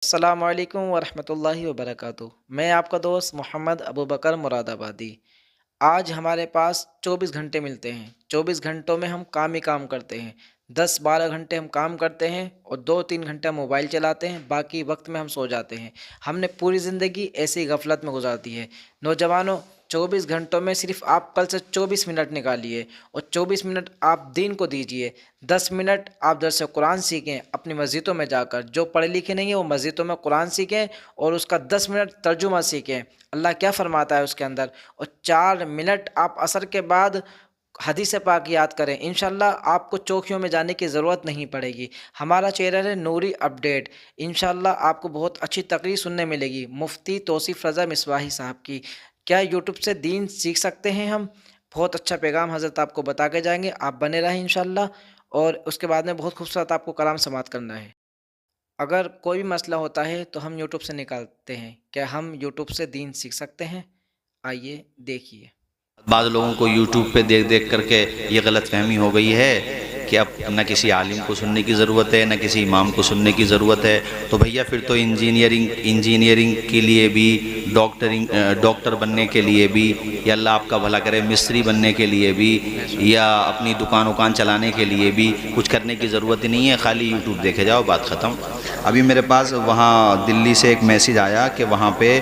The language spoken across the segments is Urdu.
السلام علیکم ورحمۃ اللہ وبرکاتہ۔ میں آپ کا دوست محمد ابو بکر مراد آبادی۔ آج ہمارے پاس 24 گھنٹے ملتے ہیں۔ 24 گھنٹوں میں ہم کام ہی کام کرتے ہیں۔ 10-12 گھنٹے ہم کام کرتے ہیں اور 2-3 گھنٹے موبائل چلاتے ہیں، باقی وقت میں ہم سو جاتے ہیں۔ ہم نے پوری زندگی ایسی غفلت میں گزار دی ہے۔ نوجوانوں، 24 گھنٹوں میں صرف آپ کل سے 24 منٹ نکالیے اور 24 منٹ آپ دین کو دیجیے۔ 10 منٹ آپ درس قرآن سیکھیں اپنی مسجدوں میں جا کر۔ جو پڑھے لکھے نہیں ہیں وہ مسجدوں میں قرآن سیکھیں اور اس کا 10 منٹ ترجمہ سیکھیں، اللہ کیا فرماتا ہے اس کے اندر۔ اور 4 منٹ آپ عصر کے بعد حدیث پاک یاد کریں، انشاءاللہ آپ کو چوکیوں میں جانے کی ضرورت نہیں پڑے گی۔ ہمارا چینل ہے نوری اپڈیٹ، انشاءاللہ آپ کو بہت اچھی تقریر سننے ملے گی مفتی توصیف رضا مصباحی صاحب کی۔ کیا یوٹیوب سے دین سیکھ سکتے ہیں ہم؟ بہت اچھا پیغام حضرت آپ کو بتا کے جائیں گے، آپ بنے رہیں انشاءاللہ۔ اور اس کے بعد میں بہت خوبصورت آپ کو کلام سماعت کرنا ہے۔ اگر کوئی بھی مسئلہ ہوتا ہے تو ہم یوٹیوب سے نکالتے ہیں، کیا ہم یوٹیوب سے دین سیکھ سکتے ہیں؟ آئیے دیکھیے۔ بعض لوگوں کو یوٹیوب پہ دیکھ دیکھ کر کے یہ غلط فہمی ہو گئی ہے کہ اب نہ کسی عالم کو سننے کی ضرورت ہے نہ کسی امام کو سننے کی ضرورت ہے۔ تو بھیا پھر تو انجینئرنگ کے لیے بھی، ڈاکٹر بننے کے لیے بھی، یا اللہ آپ کا بھلا کرے مستری بننے کے لیے بھی، یا اپنی دکان چلانے کے لیے بھی کچھ کرنے کی ضرورت ہی نہیں ہے، خالی یوٹیوب دیکھے جاؤ، بات ختم۔ ابھی میرے پاس وہاں دلی سے ایک میسیج آیا کہ وہاں پہ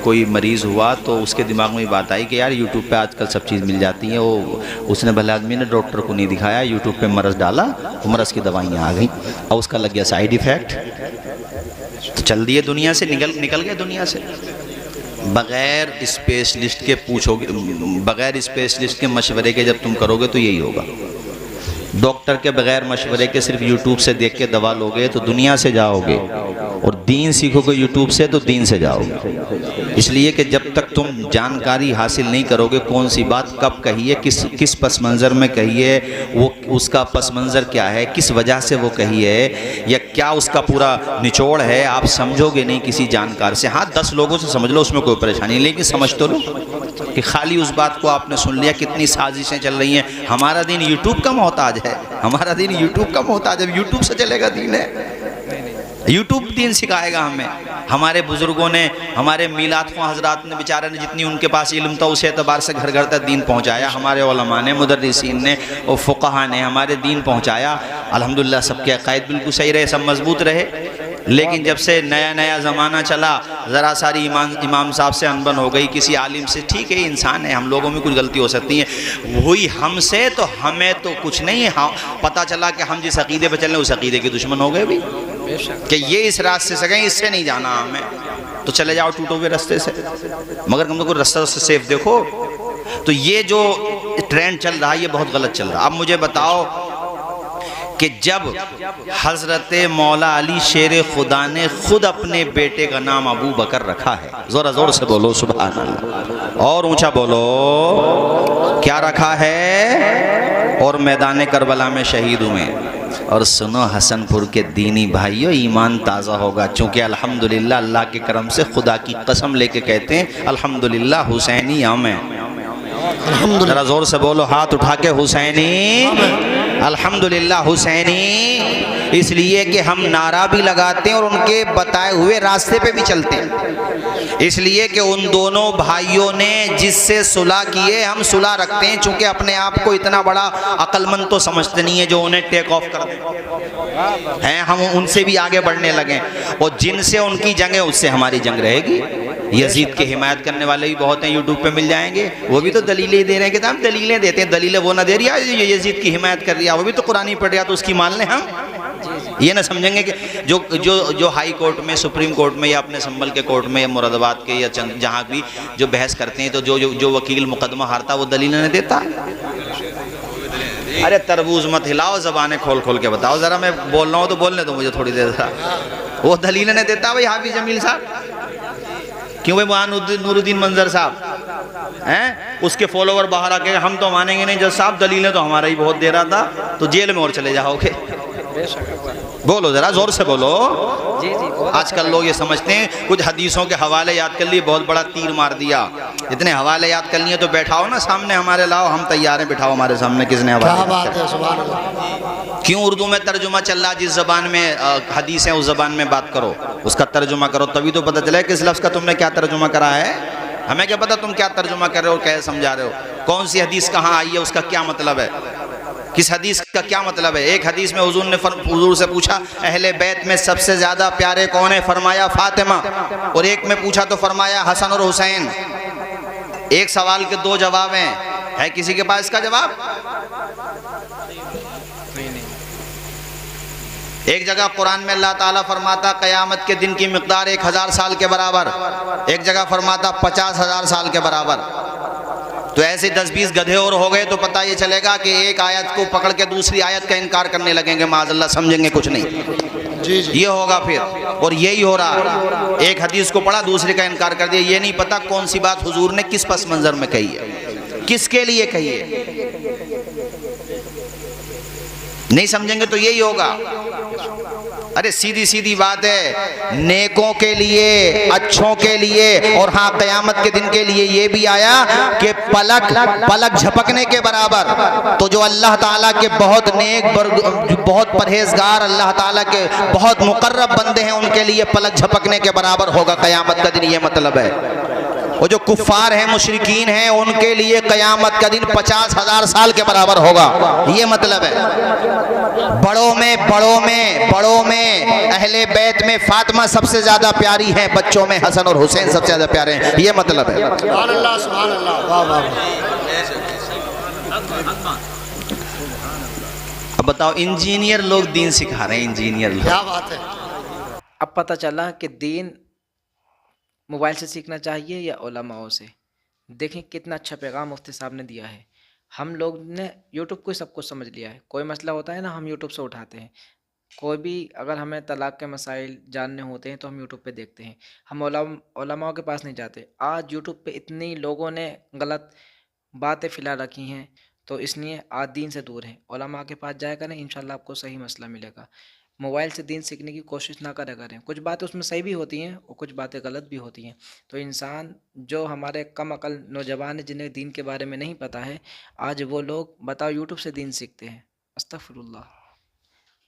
کوئی مریض ہوا تو اس کے دماغ میں بات آئی کہ یار یوٹیوب پہ آج کل سب چیز مل جاتی ہیں۔ اس نے بھلے آدمی نے ڈاکٹر کو نہیں دکھایا، یوٹیوب پہ مرض ڈالا تو مرض کی دوائیاں آ گئیں اور اس کا لگ گیا سائیڈ ایفیکٹ، تو چل دیے دنیا سے، نکل گئے دنیا سے۔ بغیر اسپیشلسٹ کے پوچھو گے، بغیر اسپیشلسٹ کے مشورے کے جب تم کرو گے تو یہی ہوگا۔ ڈاکٹر کے بغیر مشورے کے صرف یوٹیوب سے دیکھ کے دوا لوگے تو دنیا سے جاؤ گے، اور دین سیکھو گے یوٹیوب سے تو دین سے جاؤ گے۔ اس لیے کہ جب تک تم جانکاری حاصل نہیں کرو گے کون سی بات کب کہی ہے، کس پس منظر میں کہی ہے، وہ اس کا پس منظر کیا ہے، کس وجہ سے وہ کہی ہے، یا کیا اس کا پورا نچوڑ ہے، آپ سمجھو گے نہیں کسی جانکار سے۔ ہاں 10 لوگوں سے سمجھ لو، اس میں کوئی پریشانی نہیں، لیکن سمجھ تو لو کہ خالی اس بات کو آپ نے سن لیا، کتنی سازشیں چل رہی ہیں۔ ہمارا دین یوٹیوب کا محتاج ہے، ہمارا دین یوٹیوب کا محتاج ہے، یوٹیوب سے چلے گا دین ہے، یوٹیوب دین سکھائے گا ہمیں۔ ہمارے بزرگوں نے، ہمارے میلاد خواہ حضرات نے بیچارے نے جتنی ان کے پاس علم تھا اس اعتبار سے گھر گھر تک دین پہنچایا، ہمارے علماء نے، مدرسین نے اور فقہا نے ہمارے دین پہنچایا۔ الحمدللہ سب کے عقائد بالکل صحیح رہے، سب مضبوط رہے۔ لیکن جب سے نیا زمانہ چلا، ذرا ساری امام صاحب سے انبن ہو گئی، کسی عالم سے، ٹھیک ہے انسان ہے، ہم لوگوں میں کچھ غلطی ہو سکتی ہے، ہوئی ہم سے تو ہمیں تو کچھ نہیں ہے۔ پتہ چلا کہ ہم جس عقیدے پہ چل رہے ہیں اس عقیدے کے دشمن ہو گئے بھی، کہ یہ اس راستے سے گئے، اس سے نہیں جانا ہمیں، تو چلے جاؤ ٹوٹے ہوئے راستے سے، مگر ہم کو رستہ سے سیف دیکھو۔ تو یہ جو ٹرینڈ چل رہا ہے یہ بہت غلط چل رہا ہے۔ اب مجھے بتاؤ کہ جب حضرت مولا علی شیر خدا نے خود اپنے بیٹے کا نام ابو بکر رکھا ہے، ذرا زور سے بولو سبحان اللہ، اور اونچا بولو، کیا رکھا ہے؟ اور میدان کربلا میں شہید ہوئے۔ اور سنو حسن پور کے دینی بھائیو، ایمان تازہ ہوگا، چونکہ الحمدللہ اللہ کے کرم سے خدا کی قسم لے کے کہتے ہیں الحمدللہ حسینی ہم ہیں۔ ذرا زور سے بولو، ہاتھ اٹھا کے، حسینی، الحمدللہ حسینی، اس لیے کہ ہم نعرہ بھی لگاتے ہیں اور ان کے بتائے ہوئے راستے پہ بھی چلتے ہیں، اس لیے کہ ان دونوں بھائیوں نے جس سے صلح کیے ہم صلح رکھتے ہیں، چونکہ اپنے آپ کو اتنا بڑا عقل مند تو سمجھتے نہیں ہے جو انہیں ٹیک آف کر دیں، ہم ان سے بھی آگے بڑھنے لگیں، اور جن سے ان کی جنگ ہے اس سے ہماری جنگ رہے گی۔ یزید کی حمایت کرنے والے بھی بہت ہیں، یوٹیوب پہ مل جائیں گے، وہ بھی تو دلیلیں دے رہے ہیں، کہ ہم دلیلیں دیتے ہیں، دلیلیں وہ نہ دے رہی ہے جو یزید کی حمایت کر رہی ہے، وہ بھی تو قرآن پڑھ رہا تو اس کی مان لیں ہم۔ یہ نہ سمجھیں گے کہ جو ہائی کورٹ میں، سپریم کورٹ میں، یا اپنے سنبل کے کورٹ میں، یا مراد آباد کے، یا جہاں بھی جو بحث کرتے ہیں، تو جو وکیل مقدمہ ہارتا وہ دلیلیں نہ دیتا۔ ارے تربوز مت ہلاؤ، زبانیں کھول کھول کے بتاؤ، ذرا میں بول رہا ہوں تو بولنے دو مجھے تھوڑی دیر، وہ دلیلیں نہ دیتا بھائی حافظ جمیل صاحب، کیوں بھائی نور الدین منظر صاحب ہیں، اس کے فالوور باہر آ کے ہم تو مانیں گے نہیں جج صاحب، دلیلیں تو ہمارا ہی بہت دے رہا تھا، تو جیل میں اور چلے جاؤ گے، بے شک بولو ذرا زور سے بولو. جی جی بہت آج کل لوگ یہ سمجھتے ہیں کچھ حدیثوں کے حوالے یاد کر لیے بہت بڑا تیر مار دیا. اتنے حوالے یاد کر لیے تو بیٹھاؤ نا سامنے ہمارے, لاؤ ہم تیار ہیں, بٹھاؤ ہمارے سامنے. کس نے کیا حوالے بات ہے, سبحان اللہ. کیوں اردو میں ترجمہ چل رہا, جس زبان میں حدیث ہے اس زبان میں بات کرو, اس کا ترجمہ کرو, تبھی تو پتہ چلے کس لفظ کا تم نے کیا ترجمہ کرا ہے. ہمیں کیا پتہ تم کیا ترجمہ کر رہے ہو, کیا سمجھا رہے ہو, کون سی حدیث کہاں آئی ہے, اس کا کیا مطلب ہے, کس حدیث کا کیا مطلب ہے. ایک حدیث میں حضور سے پوچھا اہل بیت میں سب سے زیادہ پیارے کون ہیں, فرمایا فاطمہ. اور ایک میں پوچھا تو فرمایا حسن اور حسین. ایک سوال کے دو جواب ہیں, ہے کسی کے پاس اس کا جواب؟ ایک جگہ قرآن میں اللہ تعالیٰ فرماتا قیامت کے دن کی مقدار 1000 سال کے برابر, ایک جگہ فرماتا 50,000 سال کے برابر. تو ایسے 10-20 گدھے اور ہو گئے تو پتہ یہ چلے گا کہ ایک آیت کو پکڑ کے دوسری آیت کا انکار کرنے لگیں گے, معاذ اللہ, سمجھیں گے کچھ نہیں. جی جی, یہ ہوگا پھر, اور یہی ہو رہا ہے. ایک حدیث کو پڑھا دوسرے کا انکار کر دیا, یہ نہیں پتا کون سی بات حضور نے کس پس منظر میں کہی ہے, کس کے لیے کہی ہے. نہیں سمجھیں گے تو یہی ہوگا. ارے سیدھی سیدھی بات ہے, نیکوں کے لیے, اچھوں کے لیے, اور ہاں قیامت کے دن کے لیے یہ بھی آیا کہ پلک جھپکنے کے برابر. تو جو اللہ تعالیٰ کے بہت نیک, بہت پرہیزگار, اللہ تعالیٰ کے بہت مقرب بندے ہیں, ان کے لیے پلک جھپکنے کے برابر ہوگا قیامت کا دن, یہ مطلب ہے. وہ جو کفار ہیں, مشرکین ہیں, ان کے لیے قیامت کا دن 50,000 سال کے برابر ہوگا, یہ مطلب ہے. بڑوں میں اہل بیت میں فاطمہ سب سے زیادہ پیاری ہیں, بچوں میں حسن اور حسین سب سے زیادہ پیارے ہیں, یہ مطلب ہے. سبحان اللہ, سبحان اللہ, واہ واہ. اب بتاؤ, انجینئر لوگ دین سکھا رہے ہیں, انجینئر لوگ. کیا بات ہے. اب پتہ چلا کہ دین موبائل سے سیکھنا چاہیے یا علماء سے. دیکھیں کتنا اچھا پیغام مفتی صاحب نے دیا ہے. ہم لوگ نے یوٹیوب کو سب کچھ سمجھ لیا ہے. کوئی مسئلہ ہوتا ہے نا, ہم یوٹیوب سے اٹھاتے ہیں. کوئی بھی اگر ہمیں طلاق کے مسائل جاننے ہوتے ہیں تو ہم یوٹیوب پہ دیکھتے ہیں, ہم علماء کے پاس نہیں جاتے. آج یوٹیوب پہ اتنی لوگوں نے غلط باتیں پھیلا رکھی ہیں, تو اس لیے آج دین سے دور ہیں. علماء کے پاس جایا کریں, انشاءاللہ آپ کو صحیح مسئلہ ملے گا. موبائل سے دین سیکھنے کی کوشش نہ کریں. کچھ باتیں اس میں صحیح بھی ہوتی ہیں اور کچھ باتیں غلط بھی ہوتی ہیں. تو انسان جو ہمارے کم عقل نوجوان ہیں, جنہیں دین کے بارے میں نہیں پتہ ہے, آج وہ لوگ بتاؤ یوٹیوب سے دین سیکھتے ہیں. استغفر اللہ.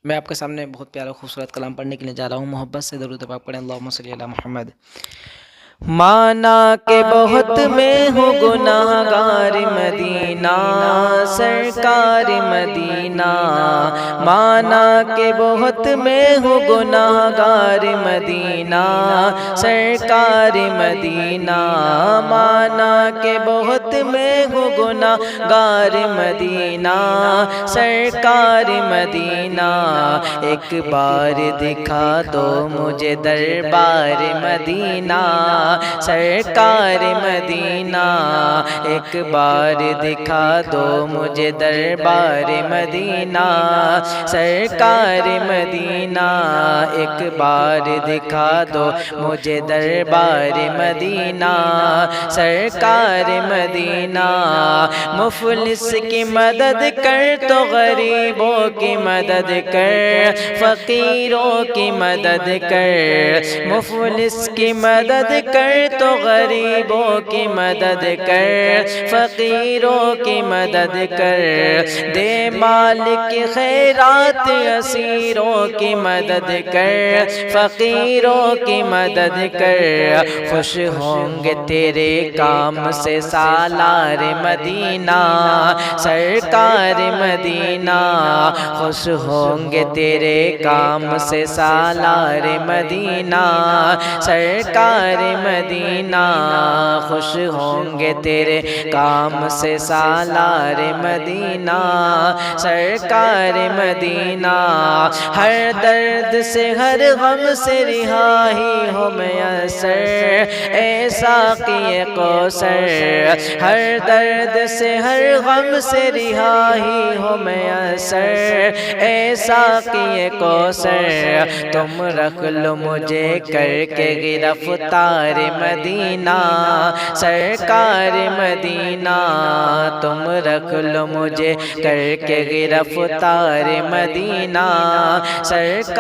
میں آپ کے سامنے بہت پیارا خوبصورت کلام پڑھنے کے لیے جا رہا ہوں. محبت سے درود پاک پڑھیں. اللہم صلی علی محمد. مانا کہ بہت میں ہوں گناہگار مدینہ, سرکار مدینہ. مانا کہ بہت میں ہوں گناہگار مدینہ, سرکار مدینہ. مانا کہ بہت میں ہوں گناہگار مدینہ, سرکار مدینہ. ایک بار دکھا دو مجھے دربار مدینہ, سرکار مدینہ. ایک بار دکھا دو مجھے دربار مدینہ, سرکار مدینہ. ایک بار دکھا دو مجھے دربار مدینہ, سرکار مدینہ. مفلس کی مدد کر تو غریبوں کی مدد کر, فقیروں کی مدد کر. مفلس کی مدد کر تو غریبوں کی مدد کر, فقیروں کی مدد کر. دے مال کی خیرات, اسیروں کی مدد کر, فقیروں کی مدد کر. خوش ہوں گے تیرے کام سے سالار مدینہ, سرکار مدینہ. خوش ہوں گے تیرے کام سے سالار مدینہ, سرکار مدینہ. خوش ہوں گے تیرے کام سے سالار مدینہ, سرکار مدینہ. ہر درد سے ہر غم سے رہائی ہو میسر, اے ساقی کوثر. ہر درد سے ہر غم سے رہائی ہو میسر, اے ساقی کوثر. تم رکھ لو مجھے کر کے گرفتار مدینہ سرکار مدینہ تم رکھ لو مجھے کر کے گرفتار مدینہ سرکار